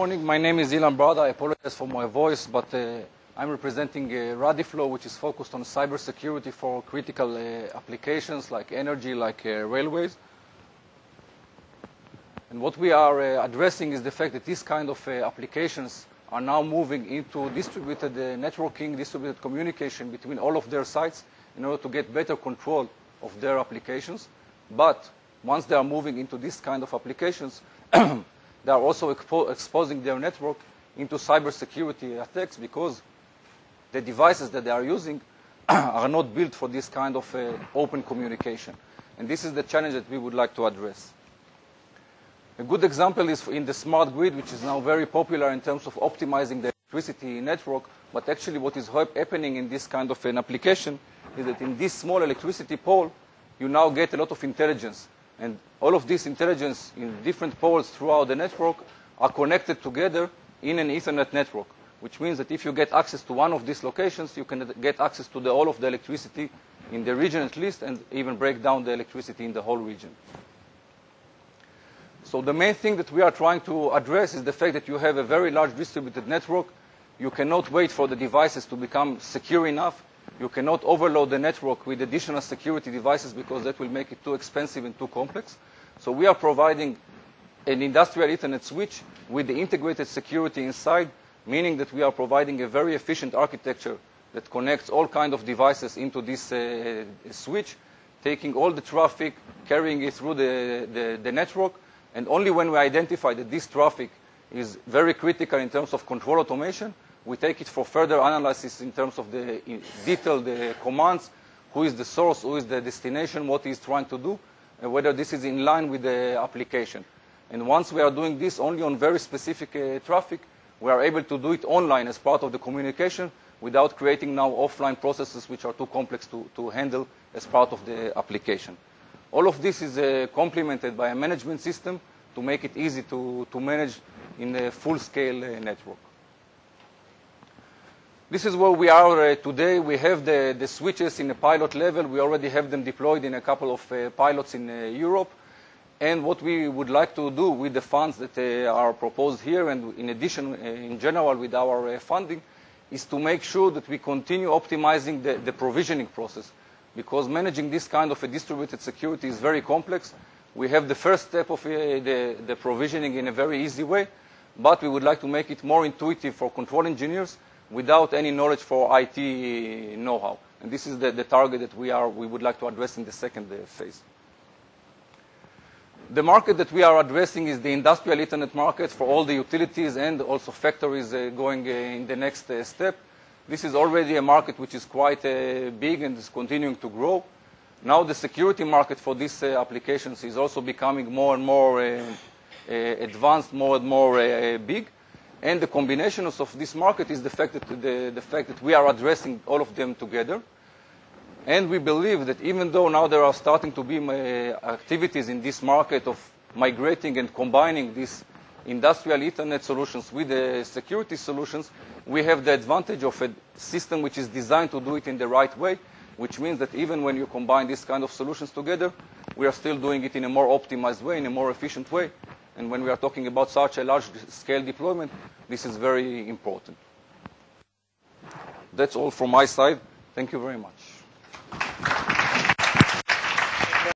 morning. My name is Ilan Barda. I apologize for my voice, but I'm representing RADiflow, which is focused on cybersecurity for critical applications like energy, like railways. And what we are addressing is the fact that these kind of applications are now moving into distributed networking, distributed communication between all of their sites in order to get better control of their applications. But once they are moving into this kind of applications, they are also exposing their network into cybersecurity attacks because the devices that they are using are not built for this kind of open communication. And this is the challenge that we would like to address. A good example is in the smart grid, which is now very popular in terms of optimizing the electricity network. But actually what is happening in this kind of an application is that in this small electricity pole, you now get a lot of intelligence. And all of this intelligence in different poles throughout the network are connected together in an Ethernet network, which means that if you get access to one of these locations, you can get access to all of the electricity in the region at least, and even break down the electricity in the whole region. So the main thing that we are trying to address is the fact that you have a very large distributed network. You cannot wait for the devices to become secure enough. You cannot overload the network with additional security devices because that will make it too expensive and too complex. So we are providing an industrial Ethernet switch with the integrated security inside, meaning that we are providing a very efficient architecture that connects all kinds of devices into this switch, taking all the traffic, carrying it through the network, and only when we identify that this traffic is very critical in terms of control automation, we take it for further analysis in terms of the detailed commands, who is the source, who is the destination, what he's trying to do, and whether this is in line with the application. And once we are doing this only on very specific traffic, we are able to do it online as part of the communication without creating now offline processes which are too complex to handle as part of the application. All of this is complemented by a management system to make it easy to manage in a full-scale network. This is where we are today. We have the switches in a pilot level. We already have them deployed in a couple of pilots in Europe. And what we would like to do with the funds that are proposed here, and in addition, in general, with our funding, is to make sure that we continue optimizing the provisioning process. Because managing this kind of a distributed security is very complex. We have the first step of the provisioning in a very easy way, but we would like to make it more intuitive for control engineers without any knowledge for IT know-how. And this is the target that we would like to address in the second phase. The market that we are addressing is the industrial Ethernet market for all the utilities and also factories going in the next step. This is already a market which is quite big and is continuing to grow. Now the security market for these applications is also becoming more and more advanced, more and more big. And the combination of this market is the fact that we are addressing all of them together. And we believe that even though now there are starting to be activities in this market of migrating and combining these industrial Ethernet solutions with the security solutions, we have the advantage of a system which is designed to do it in the right way, which means that even when you combine these kind of solutions together, we are still doing it in a more optimized way, in a more efficient way. And when we are talking about such a large-scale deployment, this is very important. That's all from my side. Thank you very much.